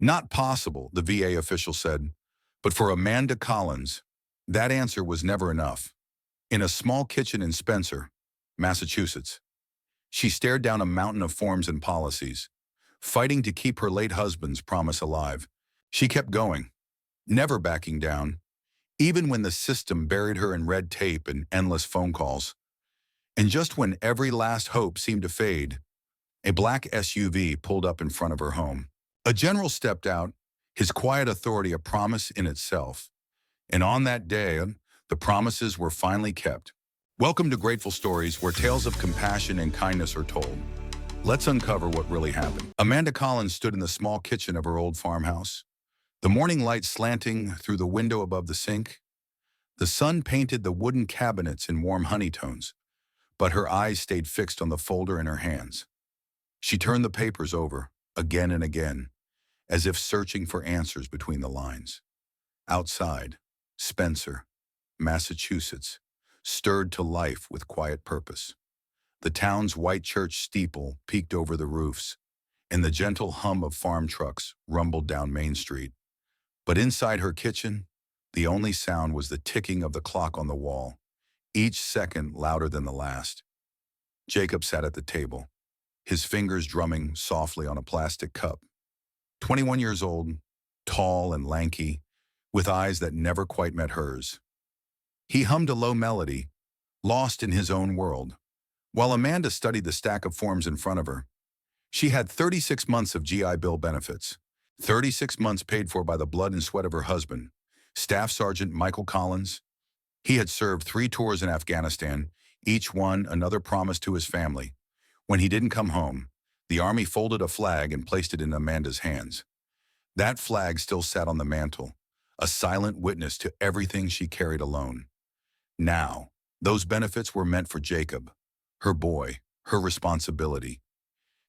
Not possible, the VA official said. But for Amanda Collins, that answer was never enough. In a small kitchen in Spencer, Massachusetts, she stared down a mountain of forms and policies, fighting to keep her late husband's promise alive. She kept going, never backing down, even when the system buried her in red tape and endless phone calls. And just when every last hope seemed to fade, a black SUV pulled up in front of her home. A general stepped out, his quiet authority a promise in itself. And on that day, the promises were finally kept. Welcome to Grateful Stories, where tales of compassion and kindness are told. Let's uncover what really happened. Amanda Collins stood in the small kitchen of her old farmhouse, the morning light slanting through the window above the sink. The sun painted the wooden cabinets in warm honey tones, but her eyes stayed fixed on the folder in her hands. She turned the papers over, again and again, as if searching for answers between the lines. Outside, Spencer, Massachusetts, stirred to life with quiet purpose. The town's white church steeple peeked over the roofs, and the gentle hum of farm trucks rumbled down Main Street. But inside her kitchen, the only sound was the ticking of the clock on the wall, each second louder than the last. Jacob sat at the table, his fingers drumming softly on a plastic cup. 21 years old, tall and lanky, with eyes that never quite met hers. He hummed a low melody, lost in his own world, while Amanda studied the stack of forms in front of her. She had 36 months of GI Bill benefits, 36 months paid for by the blood and sweat of her husband, Staff Sergeant Michael Collins. He had served 3 tours in Afghanistan, each one another promise to his family. When he didn't come home, the Army folded a flag and placed it in Amanda's hands. That flag still sat on the mantel, a silent witness to everything she carried alone. Now, those benefits were meant for Jacob, her boy, her responsibility.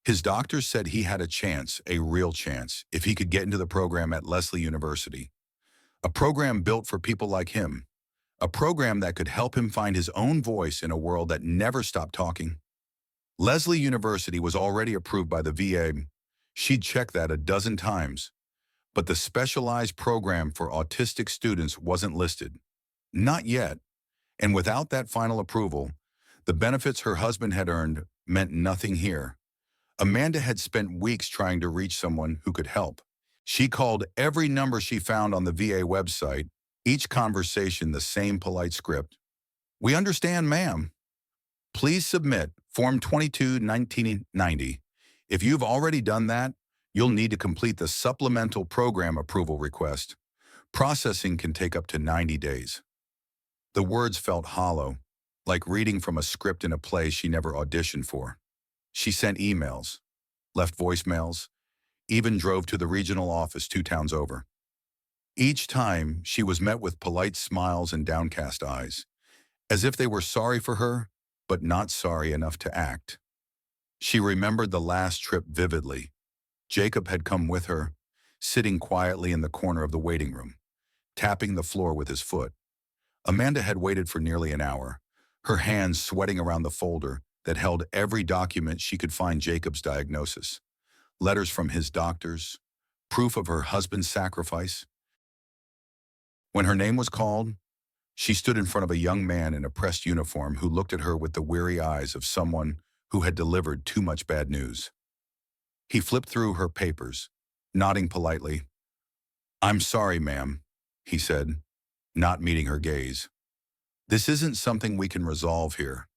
His doctors said he had a chance, a real chance, if he could get into the program at Lesley University. A program built for people like him. A program that could help him find his own voice in a world that never stopped talking. Lesley University was already approved by the VA. She'd checked that a dozen times. But the specialized program for autistic students wasn't listed. Not yet. And without that final approval, the benefits her husband had earned meant nothing here. Amanda had spent weeks trying to reach someone who could help. She called every number she found on the VA website, each conversation the same polite script. "We understand, ma'am. Please submit Form 22-1990. If you've already done that, you'll need to complete the supplemental program approval request. Processing can take up to 90 days. The words felt hollow, like reading from a script in a play she never auditioned for. She sent emails, left voicemails, even drove to the regional office 2 towns over. Each time, she was met with polite smiles and downcast eyes, as if they were sorry for her, but not sorry enough to act. She remembered the last trip vividly. Jacob had come with her, sitting quietly in the corner of the waiting room, tapping the floor with his foot. Amanda had waited for nearly an hour, her hands sweating around the folder that held every document she could find Jacob's diagnosis. Letters from his doctors, proof of her husband's sacrifice. When her name was called, she stood in front of a young man in a pressed uniform who looked at her with the weary eyes of someone who had delivered too much bad news. He flipped through her papers, nodding politely. "I'm sorry, ma'am," he said, not meeting her gaze. "This isn't something we can resolve here.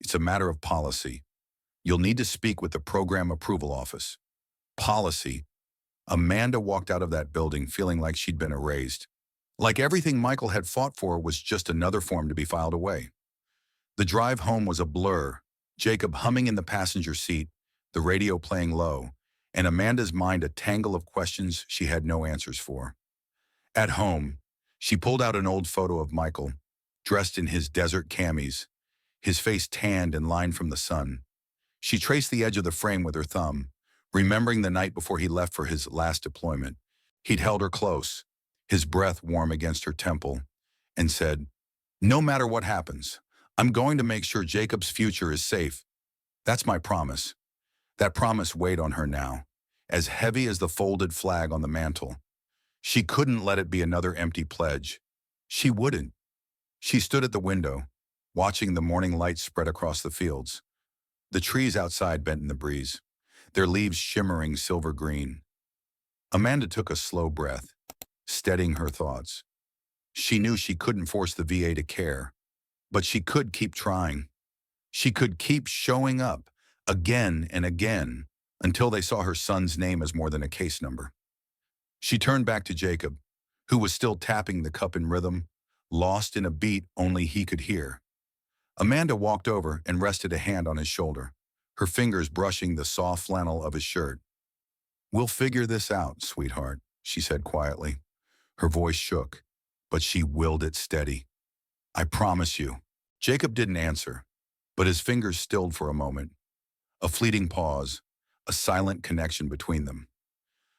It's a matter of policy. You'll need to speak with the program approval office." Policy. Amanda walked out of that building feeling like she'd been erased. Like everything Michael had fought for was just another form to be filed away. The drive home was a blur, Jacob humming in the passenger seat, the radio playing low, and Amanda's mind a tangle of questions she had no answers for. At home, she pulled out an old photo of Michael, dressed in his desert camis, his face tanned and lined from the sun. She traced the edge of the frame with her thumb, remembering the night before he left for his last deployment. He'd held her close, his breath warm against her temple, and said, "No matter what happens, I'm going to make sure Jacob's future is safe. That's my promise." That promise weighed on her now. as heavy as the folded flag on the mantel. She couldn't let it be another empty pledge. She wouldn't. She stood at the window, watching the morning light spread across the fields. The trees outside bent in the breeze, their leaves shimmering silver green. Amanda took a slow breath, steadying her thoughts. She knew she couldn't force the VA to care, but she could keep trying. She could keep showing up, again and again, until they saw her son's name as more than a case number. She turned back to Jacob, who was still tapping the cup in rhythm, lost in a beat only he could hear. Amanda walked over and rested a hand on his shoulder, her fingers brushing the soft flannel of his shirt. "We'll figure this out, sweetheart," she said quietly. Her voice shook, but she willed it steady. "I promise you." Jacob didn't answer, but his fingers stilled for a moment. A fleeting pause, a silent connection between them.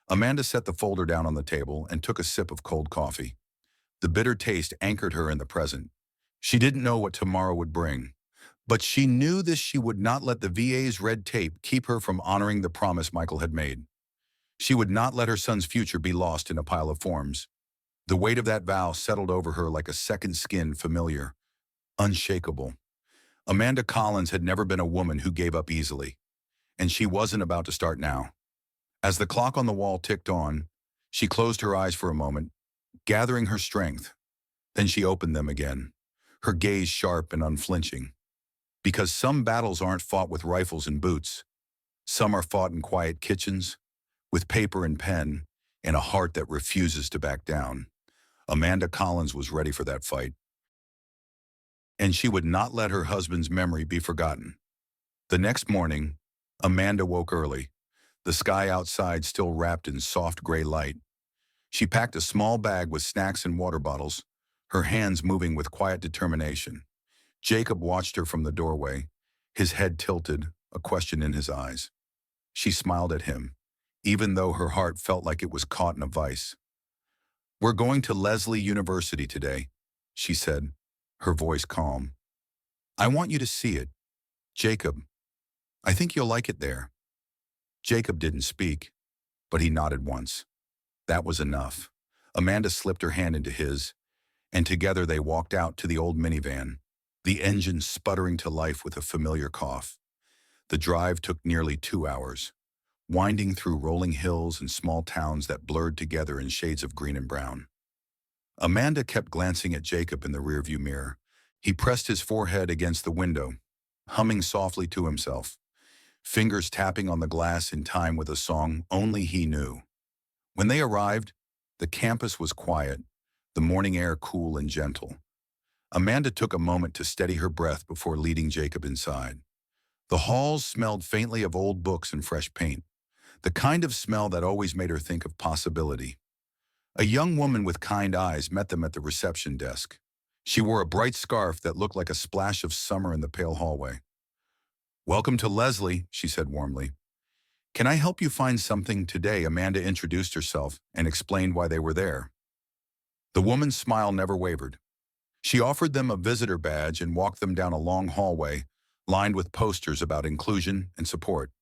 Amanda set the folder down on the table and took a sip of cold coffee. The bitter taste anchored her in the present. She didn't know what tomorrow would bring, but she knew this: she would not let the VA's red tape keep her from honoring the promise Michael had made. She would not let her son's future be lost in a pile of forms. The weight of that vow settled over her like a second skin, familiar, unshakable. Amanda Collins had never been a woman who gave up easily, and she wasn't about to start now. As the clock on the wall ticked on, she closed her eyes for a moment, gathering her strength. Then she opened them again, her gaze sharp and unflinching. Because some battles aren't fought with rifles and boots. Some are fought in quiet kitchens, with paper and pen, and a heart that refuses to back down. Amanda Collins was ready for that fight. And she would not let her husband's memory be forgotten. The next morning, Amanda woke early, the sky outside still wrapped in soft gray light. She packed a small bag with snacks and water bottles, her hands moving with quiet determination. Jacob watched her from the doorway, his head tilted, a question in his eyes. She smiled at him, even though her heart felt like it was caught in a vice. "We're going to Leslie University today," she said, her voice calm. "I want you to see it. Jacob, I think you'll like it there." Jacob didn't speak, but he nodded once. That was enough. Amanda slipped her hand into his, and together they walked out to the old minivan, the engine sputtering to life with a familiar cough. The drive took nearly 2 hours, winding through rolling hills and small towns that blurred together in shades of green and brown. Amanda kept glancing at Jacob in the rearview mirror. He pressed his forehead against the window, humming softly to himself, fingers tapping on the glass in time with a song only he knew. When they arrived, the campus was quiet, the morning air cool and gentle. Amanda took a moment to steady her breath before leading Jacob inside. The halls smelled faintly of old books and fresh paint, the kind of smell that always made her think of possibility. A young woman with kind eyes met them at the reception desk. She wore a bright scarf that looked like a splash of summer in the pale hallway. "Welcome to Leslie," she said warmly. "Can I help you find something today?" Amanda introduced herself and explained why they were there. The woman's smile never wavered. She offered them a visitor badge and walked them down a long hallway lined with posters about inclusion and support.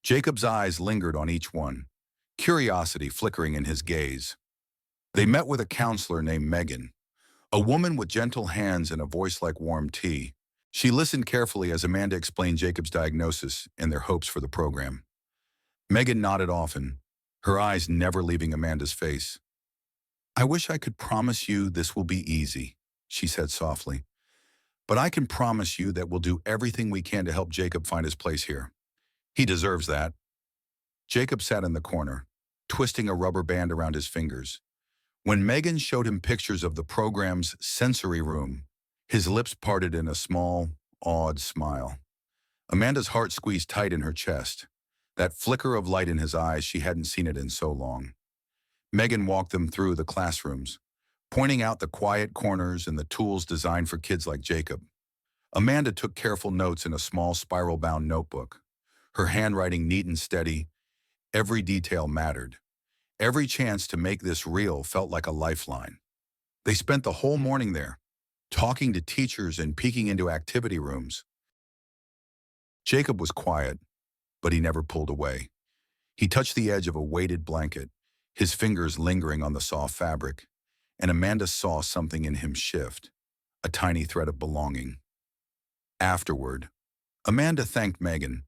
Jacob's eyes lingered on each one, curiosity flickering in his gaze. They met with a counselor named Megan, a woman with gentle hands and a voice like warm tea. She listened carefully as Amanda explained Jacob's diagnosis and their hopes for the program. Megan nodded often, her eyes never leaving Amanda's face. "I wish I could promise you this will be easy," she said softly. "But I can promise you that we'll do everything we can to help Jacob find his place here. He deserves that." Jacob sat in the corner, twisting a rubber band around his fingers. When Megan showed him pictures of the program's sensory room, his lips parted in a small, awed smile. Amanda's heart squeezed tight in her chest, that flicker of light in his eyes she hadn't seen it in so long. Megan walked them through the classrooms, pointing out the quiet corners and the tools designed for kids like Jacob. Amanda took careful notes in a small spiral-bound notebook, her handwriting neat and steady. Every detail mattered. Every chance to make this real felt like a lifeline. They spent the whole morning there, talking to teachers and peeking into activity rooms. Jacob was quiet, but he never pulled away. He touched the edge of a weighted blanket, his fingers lingering on the soft fabric, and Amanda saw something in him shift, a tiny thread of belonging. Afterward, Amanda thanked Megan,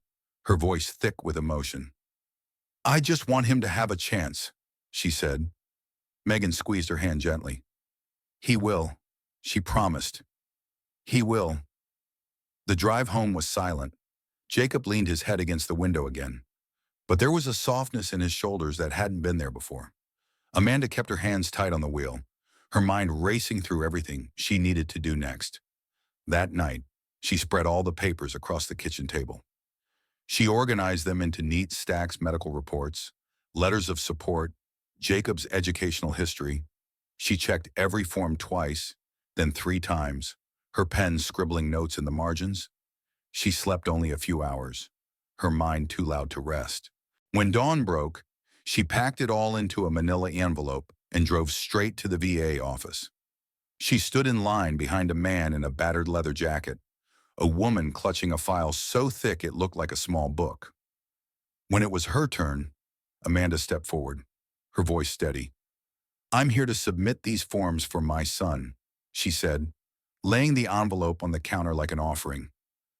her voice thick with emotion. "I just want him to have a chance," she said. Megan squeezed her hand gently. "He will," she promised. "He will." The drive home was silent. Jacob leaned his head against the window again, but there was a softness in his shoulders that hadn't been there before. Amanda kept her hands tight on the wheel, her mind racing through everything she needed to do next. That night, she spread all the papers across the kitchen table. She organized them into neat stacks: medical reports, letters of support, Jacob's educational history. She checked every form twice, then 3 times, her pen scribbling notes in the margins. She slept only a few hours, her mind too loud to rest. When dawn broke, she packed it all into a manila envelope and drove straight to the VA office. She stood in line behind a man in a battered leather jacket, a woman clutching a file so thick it looked like a small book. When it was her turn, Amanda stepped forward, her voice steady. "I'm here to submit these forms for my son," she said, laying the envelope on the counter like an offering.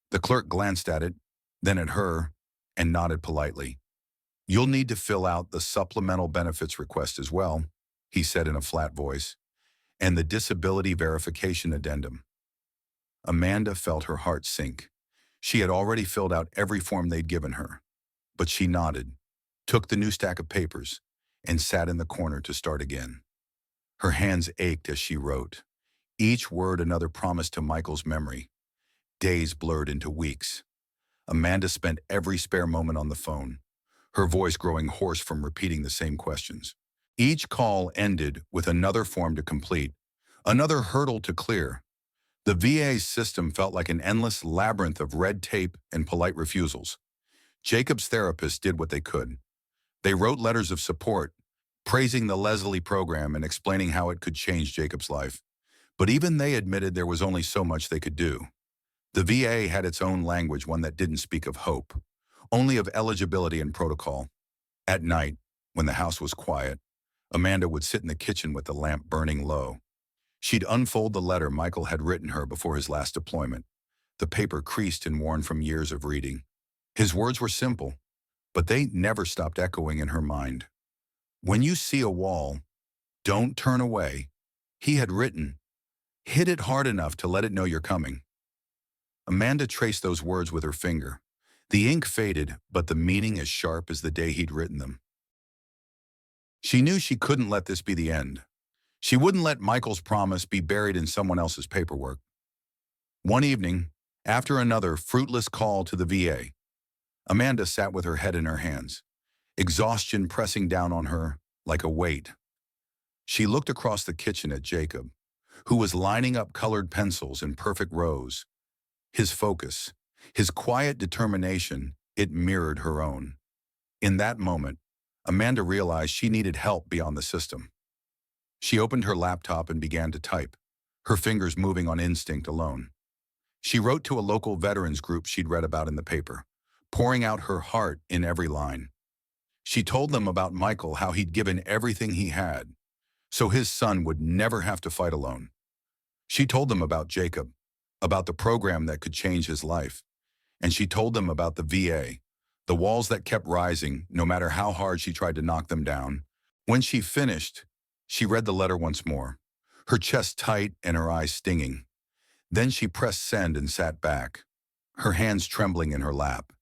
The clerk glanced at it, then at her, and nodded politely. "You'll need to fill out the supplemental benefits request as well," he said in a flat voice, "and the disability verification addendum." Amanda felt her heart sink. She had already filled out every form they'd given her, but she nodded, took the new stack of papers, and sat in the corner to start again. Her hands ached as she wrote, each word another promise to Michael's memory. Days blurred into weeks. Amanda spent every spare moment on the phone, her voice growing hoarse from repeating the same questions. Each call ended with another form to complete, another hurdle to clear. The VA's system felt like an endless labyrinth of red tape and polite refusals. Jacob's therapists did what they could. They wrote letters of support, praising the Leslie program and explaining how it could change Jacob's life. But even they admitted there was only so much they could do. The VA had its own language, one that didn't speak of hope, only of eligibility and protocol. At night, when the house was quiet, Amanda would sit in the kitchen with the lamp burning low. She'd unfold the letter Michael had written her before his last deployment, the paper creased and worn from years of reading. His words were simple, but they never stopped echoing in her mind. "When you see a wall, don't turn away," he had written. "Hit it hard enough to let it know you're coming." Amanda traced those words with her finger. The ink faded, but the meaning as sharp as the day he'd written them. She knew she couldn't let this be the end. She wouldn't let Michael's promise be buried in someone else's paperwork. One evening, after another fruitless call to the VA, Amanda sat with her head in her hands, exhaustion pressing down on her like a weight. She looked across the kitchen at Jacob, who was lining up colored pencils in perfect rows. His focus, his quiet determination, it mirrored her own. In that moment, Amanda realized she needed help beyond the system. She opened her laptop and began to type, her fingers moving on instinct alone. She wrote to a local veterans group she'd read about in the paper, pouring out her heart in every line. She told them about Michael, how he'd given everything he had, so his son would never have to fight alone. She told them about Jacob, about the program that could change his life. And she told them about the VA, the walls that kept rising no matter how hard she tried to knock them down. When she finished, she read the letter once more, her chest tight and her eyes stinging. Then she pressed send and sat back, her hands trembling in her lap.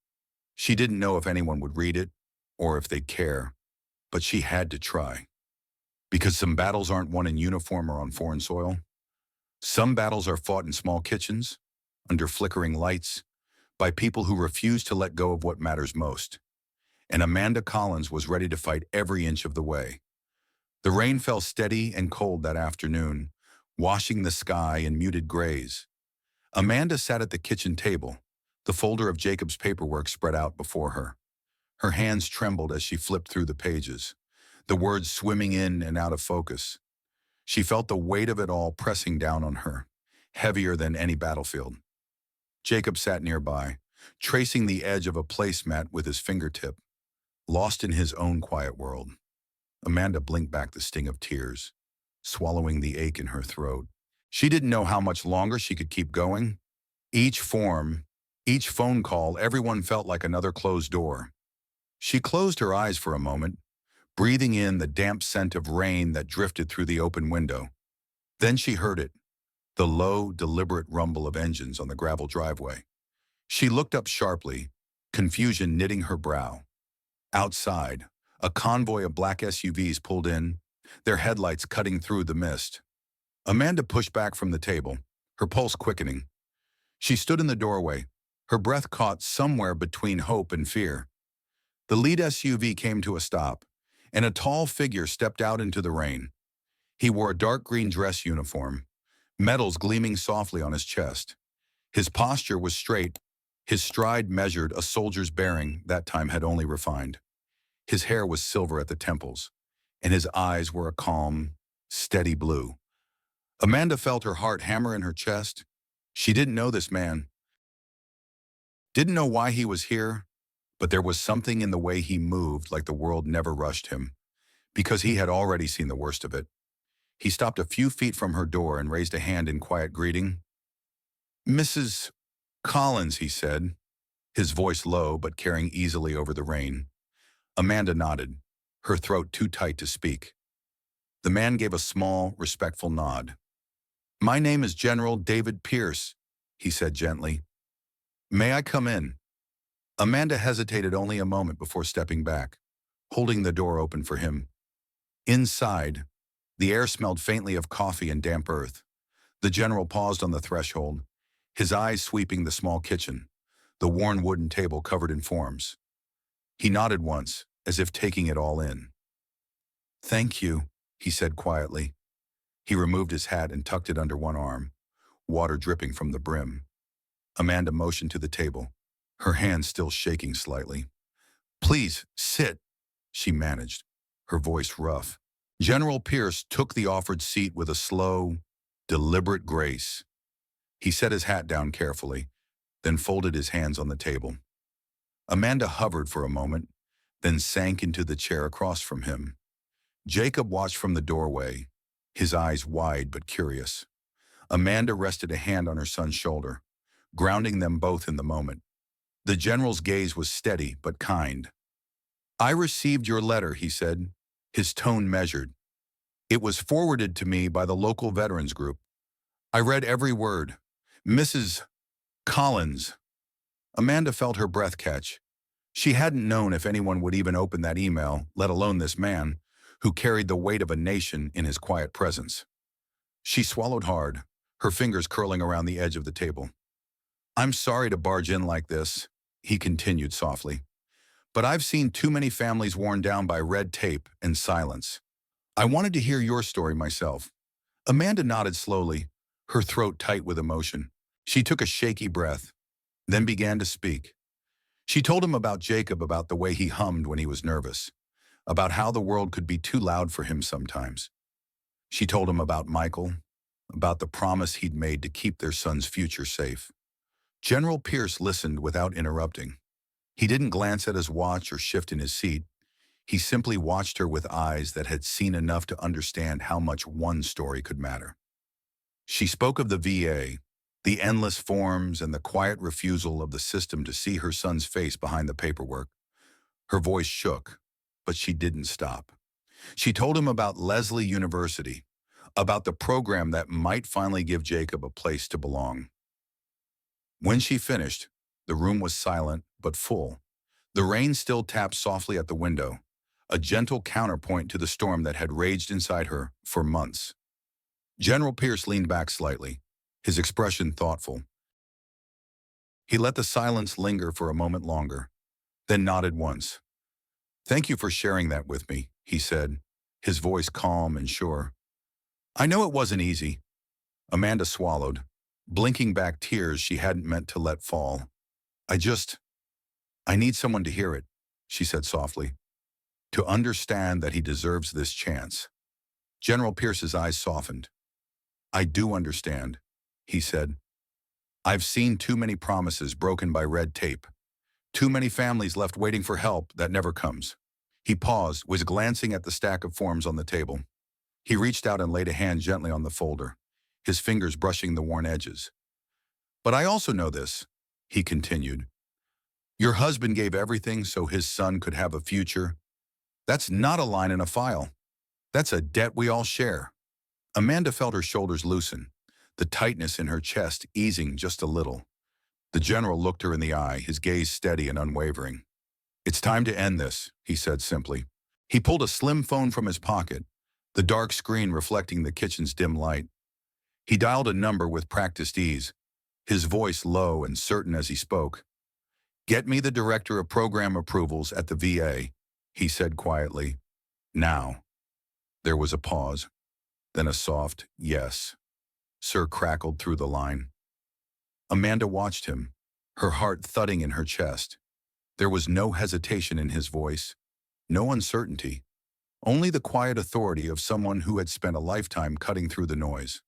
She didn't know if anyone would read it or if they'd care, but she had to try. Because some battles aren't won in uniform or on foreign soil. Some battles are fought in small kitchens, under flickering lights, by people who refuse to let go of what matters most. And Amanda Collins was ready to fight every inch of the way. The rain fell steady and cold that afternoon, washing the sky in muted grays. Amanda sat at the kitchen table, the folder of Jacob's paperwork spread out before her. Her hands trembled as she flipped through the pages, the words swimming in and out of focus. She felt the weight of it all pressing down on her, heavier than any battlefield. Jacob sat nearby, tracing the edge of a placemat with his fingertip. lost in his own quiet world. Amanda blinked back the sting of tears, swallowing the ache in her throat. She didn't know how much longer she could keep going. Each form, each phone call, everyone felt like another closed door. She closed her eyes for a moment, breathing in the damp scent of rain that drifted through the open window. Then she heard it, the low, deliberate rumble of engines on the gravel driveway. She looked up sharply, confusion knitting her brow. Outside, a convoy of black SUVs pulled in, their headlights cutting through the mist. Amanda pushed back from the table, her pulse quickening. She stood in the doorway, her breath caught somewhere between hope and fear. The lead SUV came to a stop, and a tall figure stepped out into the rain. He wore a dark green dress uniform, metals gleaming softly on his chest. His posture was straight, his stride measured, a soldier's bearing that time had only refined. His hair was silver at the temples, and his eyes were a calm, steady blue. Amanda felt her heart hammer in her chest. She didn't know this man, didn't know why he was here, but there was something in the way he moved, like the world never rushed him, because he had already seen the worst of it. He stopped a few feet from her door and raised a hand in quiet greeting. "Mrs. Collins," he said, his voice low but carrying easily over the rain. Amanda nodded, her throat too tight to speak. The man gave a small, respectful nod. "My name is General David Pierce," he said gently. "May I come in?" Amanda hesitated only a moment before stepping back, holding the door open for him. Inside, the air smelled faintly of coffee and damp earth. The general paused on the threshold, his eyes sweeping the small kitchen, the worn wooden table covered in forms. He nodded once, as if taking it all in. "Thank you," he said quietly. He removed his hat and tucked it under one arm, water dripping from the brim. Amanda motioned to the table, her hands still shaking slightly. "Please, sit," she managed, her voice rough. General Pierce took the offered seat with a slow, deliberate grace. He set his hat down carefully, then folded his hands on the table. Amanda hovered for a moment, then sank into the chair across from him. Jacob watched from the doorway, his eyes wide but curious. Amanda rested a hand on her son's shoulder, grounding them both in the moment. The general's gaze was steady but kind. "I received your letter," he said, his tone measured. "It was forwarded to me by the local veterans group. I read every word. Mrs. Collins." Amanda felt her breath catch. She hadn't known if anyone would even open that email, let alone this man, who carried the weight of a nation in his quiet presence. She swallowed hard, her fingers curling around the edge of the table. "I'm sorry to barge in like this," he continued softly, "but I've seen too many families worn down by red tape and silence. I wanted to hear your story myself." Amanda nodded slowly, her throat tight with emotion. She took a shaky breath, then began to speak. She told him about Jacob, about the way he hummed when he was nervous, about how the world could be too loud for him sometimes. She told him about Michael, about the promise he'd made to keep their son's future safe. General Pierce listened without interrupting. He didn't glance at his watch or shift in his seat. He simply watched her with eyes that had seen enough to understand how much one story could matter. She spoke of the VA, the endless forms and the quiet refusal of the system to see her son's face behind the paperwork. Her voice shook, but she didn't stop. She told him about Leslie University, about the program that might finally give Jacob a place to belong. When she finished, the room was silent but full. The rain still tapped softly at the window, a gentle counterpoint to the storm that had raged inside her for months. General Pierce leaned back slightly, his expression thoughtful. He let the silence linger for a moment longer, then nodded once. "Thank you for sharing that with me," he said, his voice calm and sure. "I know it wasn't easy." Amanda swallowed, blinking back tears she hadn't meant to let fall. I need someone to hear it," she said softly, "to understand that he deserves this chance." General Pierce's eyes softened. "I do understand," he said. "I've seen too many promises broken by red tape, Too many families left waiting for help that never comes. He paused, was glancing at the stack of forms on the table. He reached out and laid a hand gently on the folder, his fingers brushing the worn edges. But I also know this, he continued. Your husband gave everything so his son could have a future. That's not a line in a file. That's a debt we all share. Amanda felt her shoulders loosen, the tightness in her chest easing just a little. The general looked her in the eye, his gaze steady and unwavering. It's time to end this, he said simply. He pulled a slim phone from his pocket, the dark screen reflecting the kitchen's dim light. He dialed a number with practiced ease, his voice low and certain as he spoke. Get me the director of program approvals at the VA, he said quietly. Now. There was a pause, then a soft yes. Sir crackled through the line. Amanda watched him, her heart thudding in her chest. There was no hesitation in his voice, no uncertainty, only the quiet authority of someone who had spent a lifetime cutting through the noise.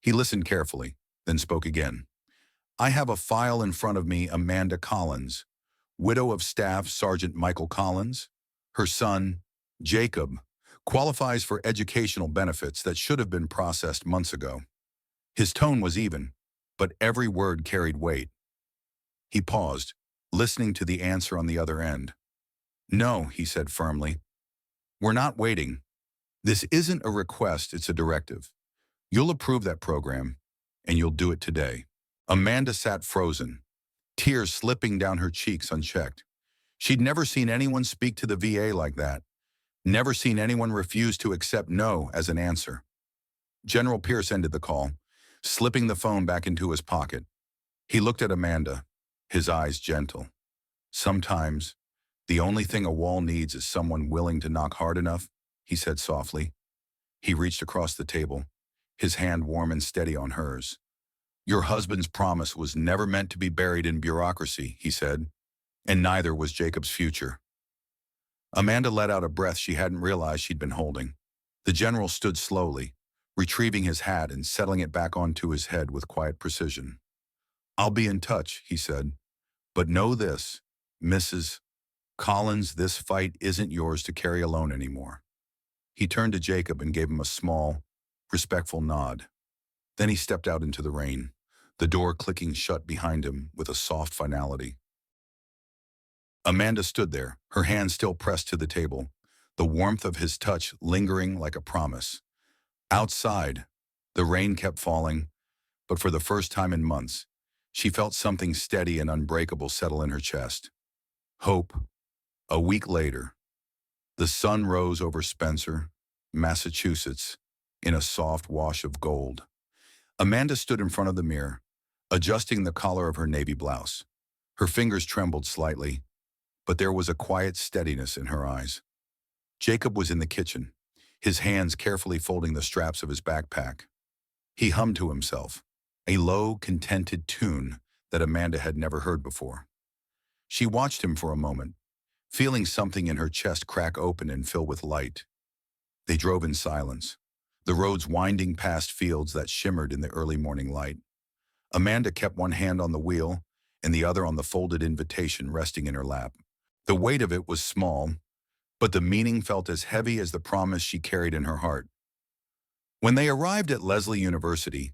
He listened carefully, then spoke again. I have a file in front of me, Amanda Collins, widow of Staff Sergeant Michael Collins. Her son, Jacob, qualifies for educational benefits that should have been processed months ago. His tone was even, but every word carried weight. He paused, listening to the answer on the other end. No, he said firmly. We're not waiting. This isn't a request, it's a directive. You'll approve that program, and you'll do it today. Amanda sat frozen, tears slipping down her cheeks unchecked. She'd never seen anyone speak to the VA like that, never seen anyone refuse to accept no as an answer. General Pierce ended the call, slipping the phone back into his pocket. He looked at Amanda, his eyes gentle. Sometimes, the only thing a wall needs is someone willing to knock hard enough, he said softly. He reached across the table, his hand warm and steady on hers. Your husband's promise was never meant to be buried in bureaucracy, he said, and neither was Jacob's future. Amanda let out a breath she hadn't realized she'd been holding. The general stood slowly, retrieving his hat and settling it back onto his head with quiet precision. I'll be in touch, he said. But know this, Mrs. Collins, this fight isn't yours to carry alone anymore. He turned to Jacob and gave him a small, respectful nod. Then he stepped out into the rain, the door clicking shut behind him with a soft finality. Amanda stood there, her hand still pressed to the table, the warmth of his touch lingering like a promise. Outside, the rain kept falling, but for the first time in months, she felt something steady and unbreakable settle in her chest. Hope. A week later, the sun rose over Spencer, Massachusetts, in a soft wash of gold. Amanda stood in front of the mirror, adjusting the collar of her navy blouse. Her fingers trembled slightly, but there was a quiet steadiness in her eyes. Jacob was in the kitchen, his hands carefully folding the straps of his backpack. He hummed to himself, a low, contented tune that Amanda had never heard before. She watched him for a moment, feeling something in her chest crack open and fill with light. They drove in silence, the roads winding past fields that shimmered in the early morning light. Amanda kept one hand on the wheel and the other on the folded invitation resting in her lap. The weight of it was small, but the meaning felt as heavy as the promise she carried in her heart. When they arrived at Lesley University,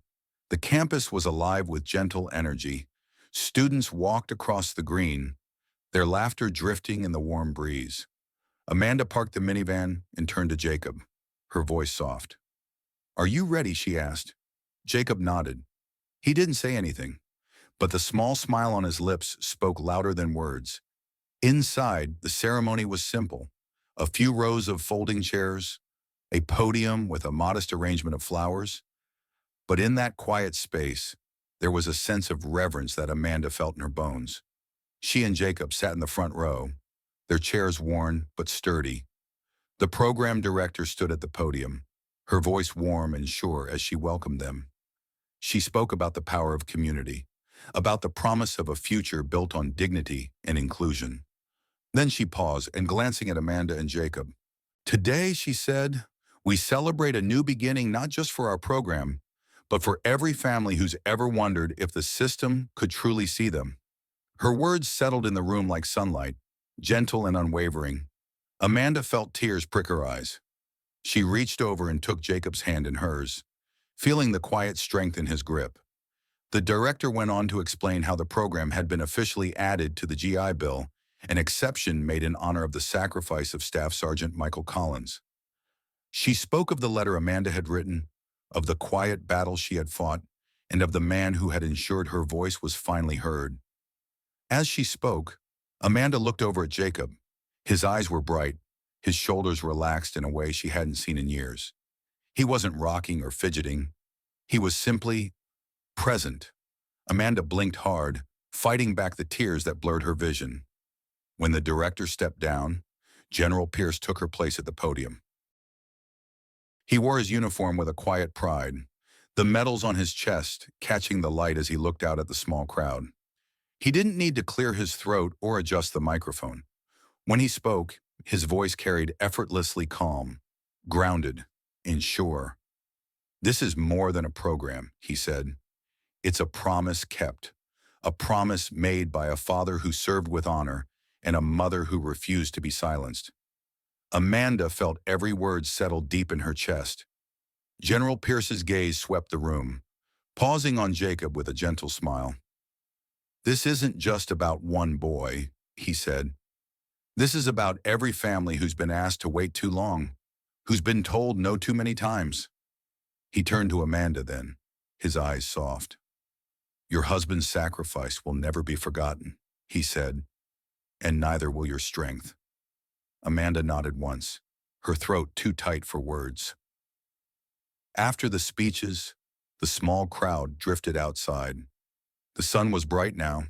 the campus was alive with gentle energy. Students walked across the green, their laughter drifting in the warm breeze. Amanda parked the minivan and turned to Jacob, her voice soft. Are you ready? She asked. Jacob nodded. He didn't say anything, but the small smile on his lips spoke louder than words. Inside, the ceremony was simple. A few rows of folding chairs, a podium with a modest arrangement of flowers. But in that quiet space, there was a sense of reverence that Amanda felt in her bones. She and Jacob sat in the front row, their chairs worn but sturdy. The program director stood at the podium, her voice warm and sure as she welcomed them. She spoke about the power of community, about the promise of a future built on dignity and inclusion. Then she paused and glancing at Amanda and Jacob. Today, she said, we celebrate a new beginning not just for our program, but for every family who's ever wondered if the system could truly see them. Her words settled in the room like sunlight, gentle and unwavering. Amanda felt tears prick her eyes. She reached over and took Jacob's hand in hers, feeling the quiet strength in his grip. The director went on to explain how the program had been officially added to the GI Bill, an exception made in honor of the sacrifice of Staff Sergeant Michael Collins. She spoke of the letter Amanda had written, of the quiet battle she had fought, and of the man who had ensured her voice was finally heard. As she spoke, Amanda looked over at Jacob. His eyes were bright, his shoulders relaxed in a way she hadn't seen in years. He wasn't rocking or fidgeting. He was simply present. Amanda blinked hard, fighting back the tears that blurred her vision. When the director stepped down, General Pierce took her place at the podium. He wore his uniform with a quiet pride, the medals on his chest catching the light as he looked out at the small crowd. He didn't need to clear his throat or adjust the microphone. When he spoke, his voice carried effortlessly calm, grounded, and sure. "This is more than a program," he said. "It's a promise kept, a promise made by a father who served with honor and a mother who refused to be silenced." Amanda felt every word settle deep in her chest. General Pierce's gaze swept the room, pausing on Jacob with a gentle smile. "This isn't just about one boy," he said. "This is about every family who's been asked to wait too long, who's been told no too many times." He turned to Amanda then, his eyes soft. "Your husband's sacrifice will never be forgotten," he said, "and neither will your strength." Amanda nodded once, her throat too tight for words. After the speeches, the small crowd drifted outside. The sun was bright now,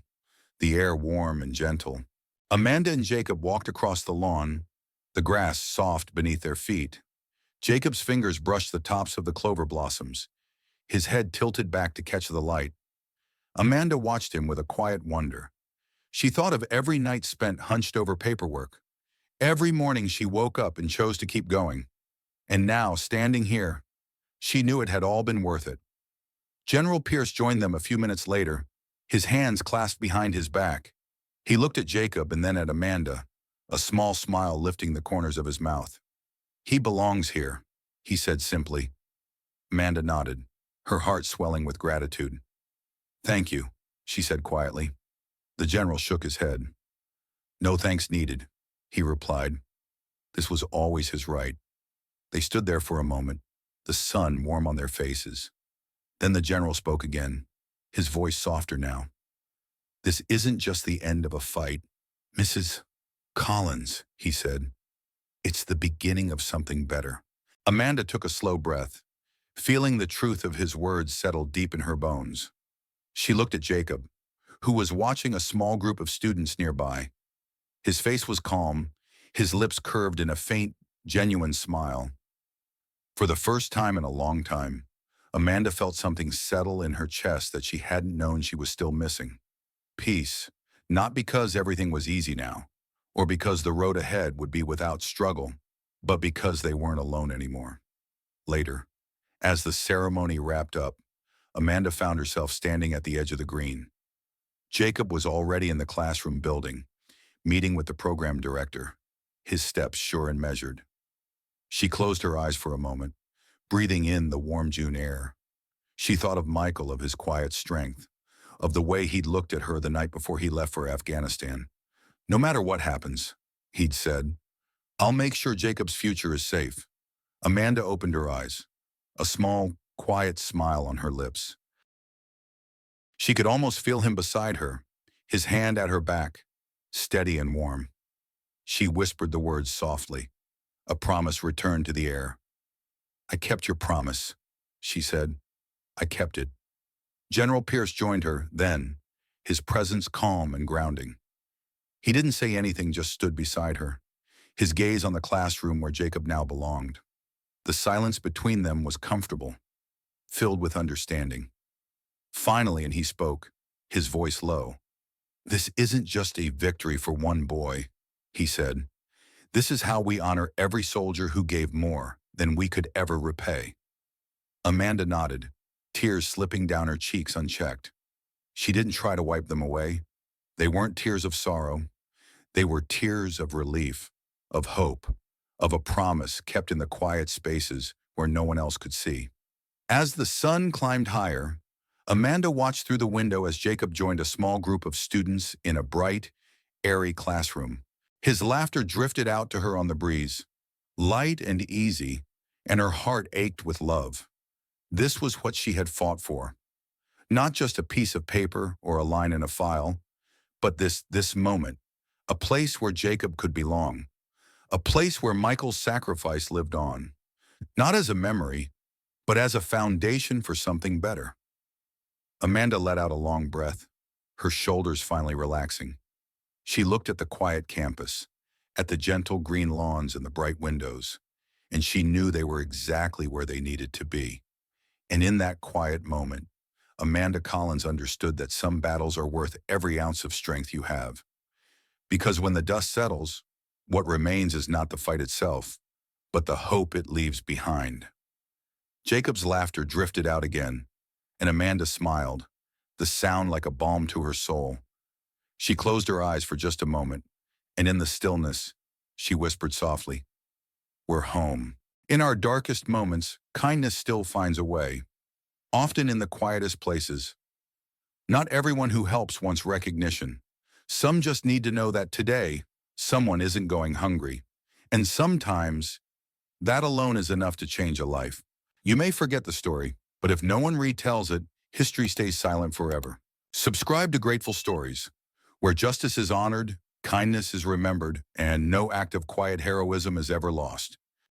the air warm and gentle. Amanda and Jacob walked across the lawn, the grass soft beneath their feet. Jacob's fingers brushed the tops of the clover blossoms, his head tilted back to catch the light. Amanda watched him with a quiet wonder. She thought of every night spent hunched over paperwork. Every morning she woke up and chose to keep going. And now, standing here, she knew it had all been worth it. General Pierce joined them a few minutes later, his hands clasped behind his back. He looked at Jacob and then at Amanda, a small smile lifting the corners of his mouth. "He belongs here," he said simply. Amanda nodded, her heart swelling with gratitude. "Thank you," she said quietly. The general shook his head. "No thanks needed," he replied. This was always his right. They stood there for a moment, the sun warm on their faces. Then the general spoke again, his voice softer now. "This isn't just the end of a fight, Mrs. Collins," he said. "It's the beginning of something better." Amanda took a slow breath, feeling the truth of his words settle deep in her bones. She looked at Jacob, who was watching a small group of students nearby. His face was calm, his lips curved in a faint, genuine smile. For the first time in a long time, Amanda felt something settle in her chest that she hadn't known she was still missing. Peace, not because everything was easy now, or because the road ahead would be without struggle, but because they weren't alone anymore. Later, as the ceremony wrapped up, Amanda found herself standing at the edge of the green. Jacob was already in the classroom building, meeting with the program director, his steps sure and measured. She closed her eyes for a moment, breathing in the warm June air. She thought of Michael, of his quiet strength, of the way he'd looked at her the night before he left for Afghanistan. "No matter what happens," he'd said, "I'll make sure Jacob's future is safe." Amanda opened her eyes, a small, quiet smile on her lips. She could almost feel him beside her, his hand at her back, steady and warm. She whispered the words softly. A promise returned to the air. "I kept your promise," she said. "I kept it." General Pierce joined her then, his presence calm and grounding. He didn't say anything, just stood beside her, his gaze on the classroom where Jacob now belonged. The silence between them was comfortable, filled with understanding. Finally, and he spoke, his voice low. "This isn't just a victory for one boy," he said. "This is how we honor every soldier who gave more than we could ever repay." Amanda nodded, tears slipping down her cheeks unchecked. She didn't try to wipe them away, They weren't tears of sorrow. They were tears of relief, of hope, of a promise kept in the quiet spaces where no one else could see. As the sun climbed higher, Amanda watched through the window as Jacob joined a small group of students in a bright, airy classroom. His laughter drifted out to her on the breeze, light and easy, and her heart ached with love. This was what she had fought for. Not just a piece of paper or a line in a file, but this moment, a place where Jacob could belong, a place where Michael's sacrifice lived on, not as a memory, but as a foundation for something better. Amanda let out a long breath, her shoulders finally relaxing. She looked at the quiet campus, at the gentle green lawns and the bright windows, and she knew they were exactly where they needed to be. And in that quiet moment, Amanda Collins understood that some battles are worth every ounce of strength you have. Because when the dust settles, what remains is not the fight itself, but the hope it leaves behind. Jacob's laughter drifted out again, and Amanda smiled, the sound like a balm to her soul. She closed her eyes for just a moment, and in the stillness, she whispered softly, "We're home." In our darkest moments, kindness still finds a way, often in the quietest places. Not everyone who helps wants recognition. Some just need to know that today, someone isn't going hungry. And sometimes, that alone is enough to change a life. You may forget the story, but if no one retells it, history stays silent forever. Subscribe to Grateful Stories, where justice is honored, kindness is remembered, and no act of quiet heroism is ever lost.